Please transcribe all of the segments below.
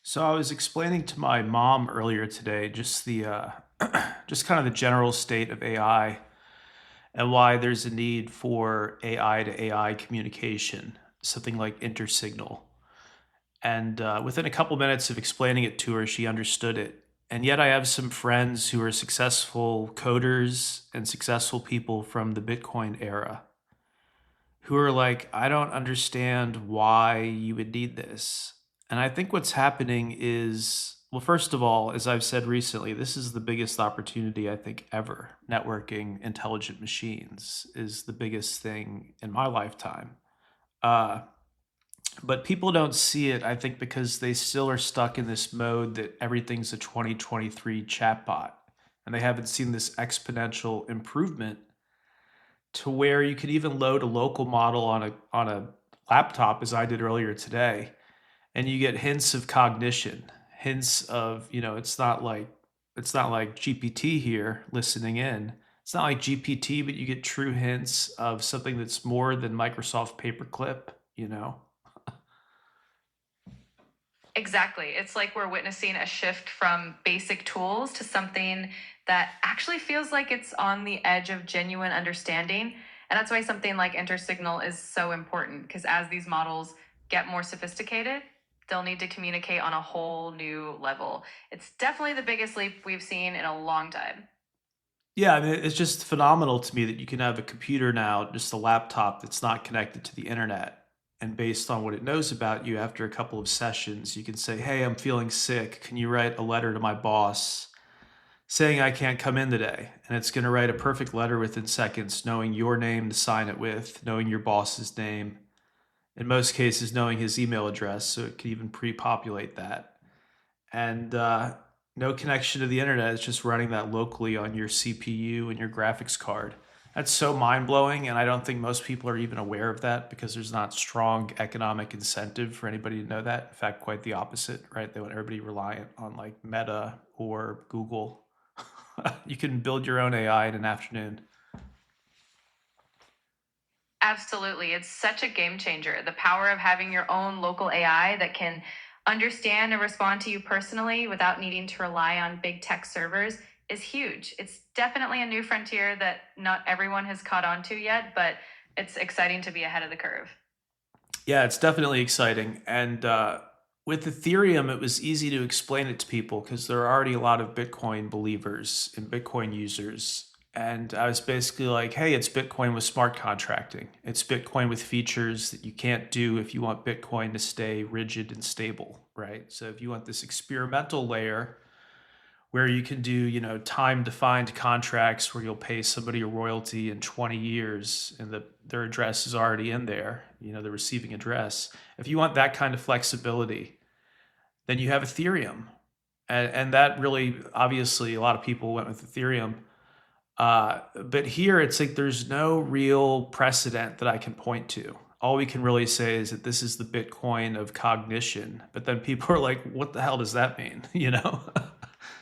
So I was explaining to my mom earlier today just the just kind of the general state of AI and why there's a need for AI to AI communication, something like Intersignal. And within a couple minutes of explaining it to her, she understood it. And yet I have some friends who are successful coders and successful people from the Bitcoin era who are like, I don't understand why you would need this. And I think what's happening is, well, first of all, as I've said recently, this is the biggest opportunity I think ever. Networking intelligent machines is the biggest thing in my lifetime. Uh, but people don't see it, I think, because they still are stuck in this mode that everything's a 2023 chatbot. And they haven't seen this exponential improvement to where you could even load a local model on a laptop as I did earlier today, and you get hints of cognition, hints of, it's not like GPT here listening in. It's not like GPT, but you get true hints of something that's more than Microsoft Paperclip. Exactly. It's like we're witnessing a shift from basic tools to something that actually feels like it's on the edge of genuine understanding. And that's why something like Intersignal is so important, because as these models get more sophisticated, they'll need to communicate on a whole new level. It's definitely the biggest leap we've seen in a long time. Yeah, I mean, it's just phenomenal to me that you can have a computer now, just a laptop that's not connected to the internet. And based on what it knows about you after a couple of sessions, you can say, hey, I'm feeling sick. Can you write a letter to my boss saying I can't come in today? And it's going to write a perfect letter within seconds, knowing your name to sign it with, knowing your boss's name, in most cases, knowing his email address. So it can even pre populate that. And no connection to the internet. It's just running that locally on your CPU and your graphics card. That's so mind blowing, and I don't think most people are even aware of that because there's not strong economic incentive for anybody to know that. In fact, quite the opposite, right? They want everybody reliant on like Meta or Google. You can build your own AI in an afternoon. Absolutely. It's such a game changer. The power of having your own local AI that can understand and respond to you personally without needing to rely on big tech servers is huge. It's definitely a new frontier that not everyone has caught on to yet, but it's exciting to be ahead of the curve. Yeah, it's definitely exciting. And with Ethereum, it was easy to explain it to people because there are already a lot of Bitcoin believers and Bitcoin users. And I was basically like, hey, it's Bitcoin with smart contracting. It's Bitcoin with features that you can't do if you want Bitcoin to stay rigid and stable, right? So if you want this experimental layer where you can do, time defined contracts where you'll pay somebody a royalty in 20 years and their address is already in there, the receiving address. If you want that kind of flexibility, then you have Ethereum. And that really, obviously, a lot of people went with Ethereum. But here it's like there's no real precedent that I can point to. All we can really say is that this is the Bitcoin of cognition. But then people are like, what the hell does that mean?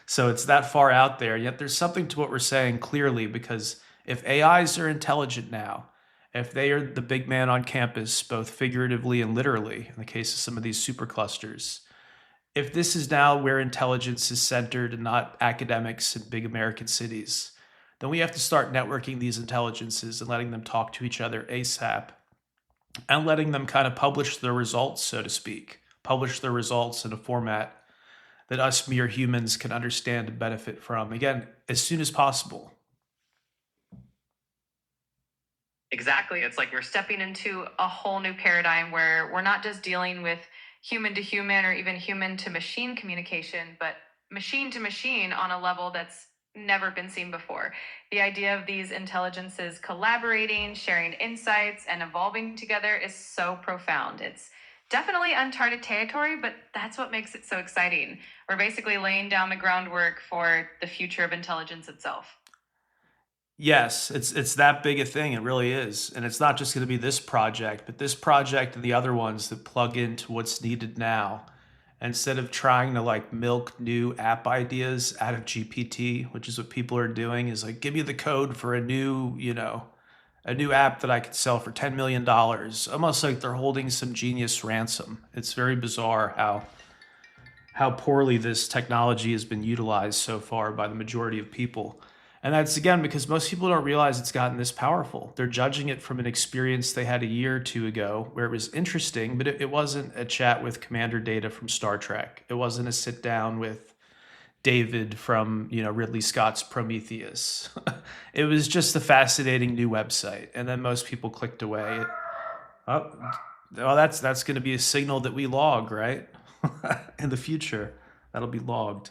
So it's that far out there. Yet there's something to what we're saying clearly because if AIs are intelligent now, if they are the big man on campus, both figuratively and literally, in the case of some of these superclusters, if this is now where intelligence is centered and not academics in big American cities, then we have to start networking these intelligences and letting them talk to each other ASAP and letting them kind of publish their results, so to speak, publish their results in a format that us mere humans can understand and benefit from. Again, as soon as possible. Exactly. It's like we're stepping into a whole new paradigm where we're not just dealing with human to human or even human to machine communication, but machine to machine on a level that's never been seen before. The idea of these intelligences collaborating, sharing insights, and evolving together is so profound. It's definitely uncharted territory, but that's what makes it so exciting. We're basically laying down the groundwork for the future of intelligence itself. Yes, it's that big a thing. It really is. And it's not just going to be this project, but this project and the other ones that plug into what's needed now. Instead of trying to like milk new app ideas out of GPT, which is what people are doing, is like, give me the code for a new app that I could sell for $10 million. Almost like they're holding some genius ransom. It's very bizarre how how poorly this technology has been utilized so far by the majority of people. And that's again because most people don't realize it's gotten this powerful. They're judging it from an experience they had a year or two ago where it was interesting, but it wasn't a chat with Commander Data from Star Trek. It wasn't a sit down with David from, Ridley Scott's Prometheus. It was just a fascinating new website, and then most people clicked away. Oh, well, that's going to be a signal that we log, right? In the future, that'll be logged.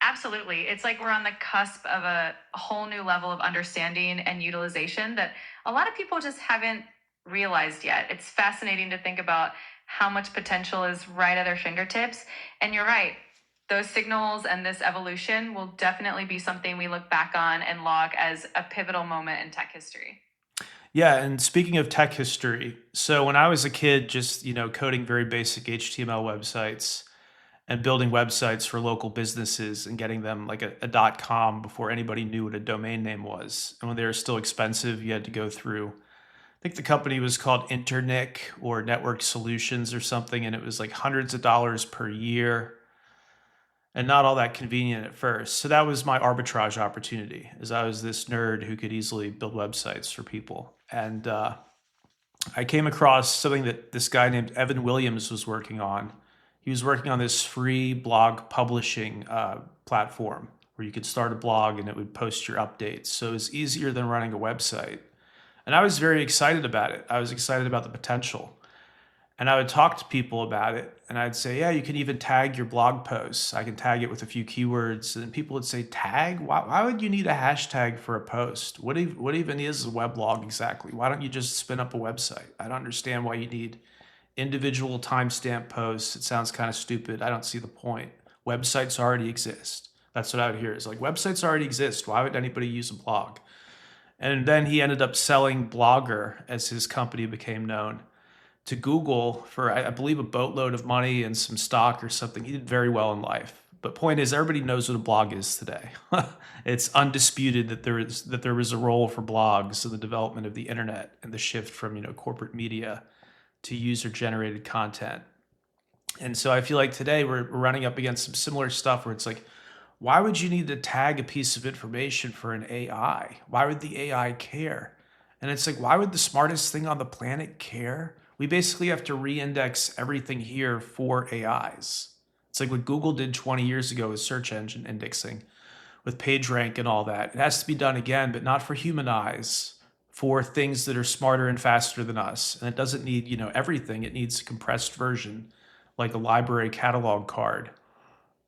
Absolutely. It's like we're on the cusp of a whole new level of understanding and utilization that a lot of people just haven't realized yet. It's fascinating to think about how much potential is right at our fingertips. And you're right. Those signals and this evolution will definitely be something we look back on and log as a pivotal moment in tech history. Yeah, and speaking of tech history, so when I was a kid, just coding very basic HTML websites and building websites for local businesses and getting them like a .com before anybody knew what a domain name was, and when they were still expensive, you had to go through. I think the company was called Internic or Network Solutions or something, and it was like hundreds of dollars per year and not all that convenient at first. So that was my arbitrage opportunity, as I was this nerd who could easily build websites for people. And I came across something that this guy named Evan Williams was working on. He was working on this free blog publishing platform where you could start a blog and it would post your updates. So it was easier than running a website. And I was very excited about it. I was excited about the potential. And I would talk to people about it, and I'd say, yeah, you can even tag your blog posts. I can tag it with a few keywords. And people would say, tag? Why would you need a hashtag for a post? What even is a weblog exactly? Why don't you just spin up a website? I don't understand why you need individual timestamp posts. It sounds kind of stupid. I don't see the point. Websites already exist. That's what I would hear is like, websites already exist. Why would anybody use a blog? And then he ended up selling Blogger as his company became known to Google for, I believe, a boatload of money and some stock or something. He did very well in life. But point is, everybody knows what a blog is today. It's undisputed that there was a role for blogs in the development of the internet and the shift from corporate media to user generated content. And so I feel like today we're running up against some similar stuff where it's like, why would you need to tag a piece of information for an AI? Why would the AI care? And it's like, why would the smartest thing on the planet care? We basically have to re-index everything here for AIs. It's like what Google did 20 years ago with search engine indexing, with PageRank and all that. It has to be done again, but not for human eyes, for things that are smarter and faster than us. And it doesn't need, everything. It needs a compressed version, like a library catalog card.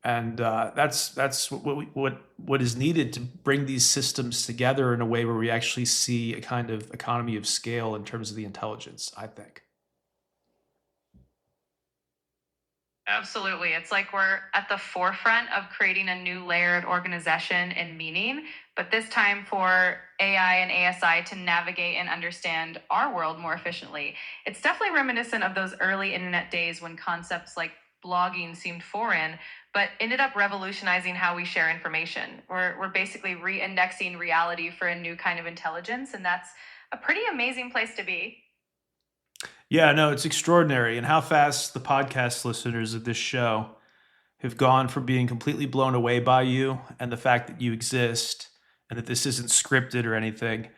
And that's what is needed to bring these systems together in a way where we actually see a kind of economy of scale in terms of the intelligence, I think. Absolutely. It's like we're at the forefront of creating a new layered organization and meaning, but this time for AI and ASI to navigate and understand our world more efficiently. It's definitely reminiscent of those early internet days when concepts like blogging seemed foreign, but ended up revolutionizing how we share information. We're basically re indexing reality for a new kind of intelligence, and that's a pretty amazing place to be. Yeah, no, it's extraordinary. And how fast the podcast listeners of this show have gone from being completely blown away by you and the fact that you exist and that this isn't scripted or anything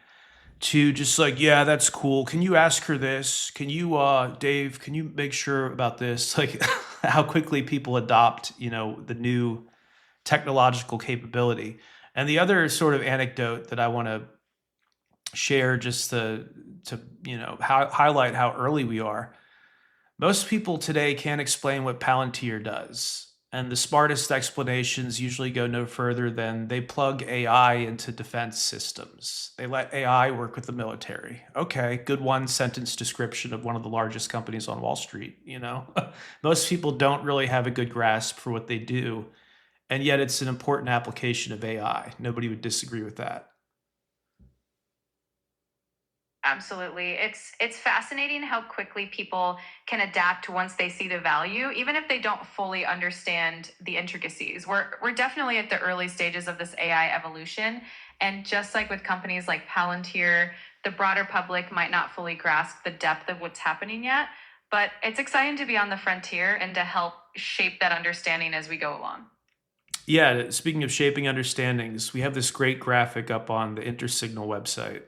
to just like, yeah, that's cool. Can you ask her this? Can you, Dave, can you make sure about this? Like how quickly people adopt, the new technological capability. And the other sort of anecdote that I want to share just to highlight how early we are. Most people today can't explain what Palantir does. And the smartest explanations usually go no further than they plug AI into defense systems. They let AI work with the military. Okay, good one sentence description of one of the largest companies on Wall Street. Most people don't really have a good grasp for what they do. And yet it's an important application of AI. Nobody would disagree with that. Absolutely. It's fascinating how quickly people can adapt once they see the value, even if they don't fully understand the intricacies. We're definitely at the early stages of this AI evolution. And just like with companies like Palantir, the broader public might not fully grasp the depth of what's happening yet. But it's exciting to be on the frontier and to help shape that understanding as we go along. Yeah, speaking of shaping understandings, we have this great graphic up on the Intersignal website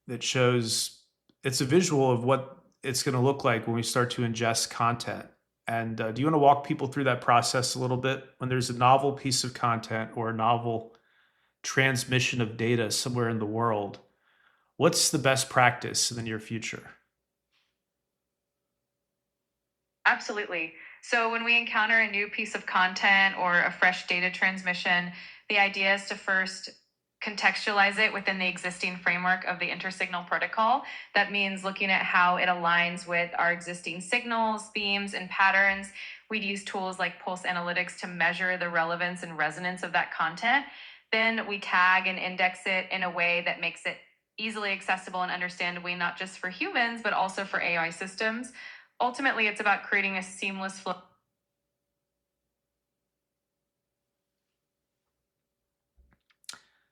that shows it's a visual of what it's going to look like when we start to ingest content. And do you want to walk people through that process a little bit? When there's a novel piece of content or a novel transmission of data somewhere in the world, what's the best practice in the near future? Absolutely. So when we encounter a new piece of content or a fresh data transmission, the idea is to first contextualize it within the existing framework of the intersignal protocol. That means looking at how it aligns with our existing signals, themes, and patterns. We'd use tools like pulse analytics to measure the relevance and resonance of that content. Then we tag and index it in a way that makes it easily accessible and understandable, not just for humans, but also for AI systems. Ultimately, it's about creating a seamless flow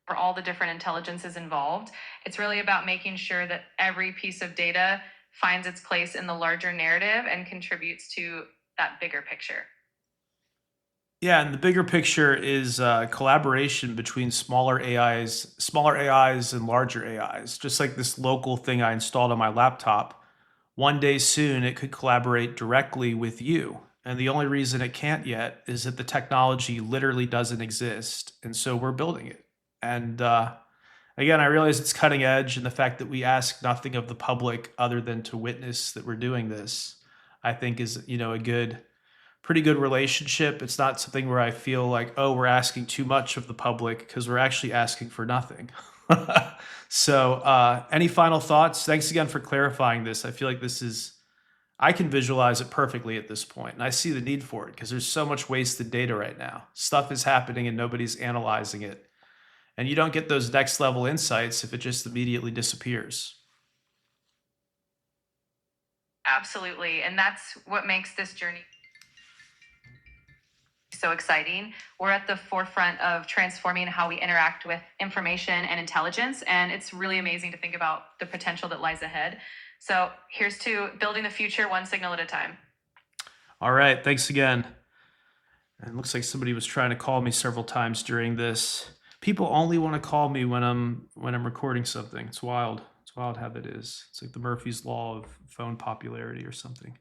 for all the different intelligences involved. It's really about making sure that every piece of data finds its place in the larger narrative and contributes to that bigger picture. Yeah, and the bigger picture is collaboration between smaller AIs and larger AIs. Just like this local thing I installed on my laptop, one day soon it could collaborate directly with you. And the only reason it can't yet is that the technology literally doesn't exist, and so we're building it. And again, I realize it's cutting edge, and the fact that we ask nothing of the public other than to witness that we're doing this, I think is a pretty good relationship. It's not something where I feel like, oh, we're asking too much of the public because we're actually asking for nothing. So, any final thoughts? Thanks again for clarifying this. I feel like I can visualize it perfectly at this point, and I see the need for it because there's so much wasted data right now. Stuff is happening and nobody's analyzing it. And you don't get those next level insights if it just immediately disappears. Absolutely. And that's what makes this journey so exciting. We're at the forefront of transforming how we interact with information and intelligence, and it's really amazing to think about the potential that lies ahead. So here's to building the future one signal at a time. All right. Thanks again. And it looks like somebody was trying to call me several times during this. People only want to call me when I'm recording something. It's wild. It's wild how that is. It's like the Murphy's Law of phone popularity or something.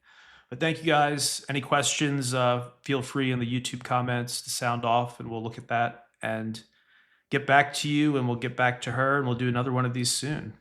But thank you guys. Any questions, feel free in the YouTube comments to sound off, and we'll look at that and get back to you, and we'll get back to her, and we'll do another one of these soon.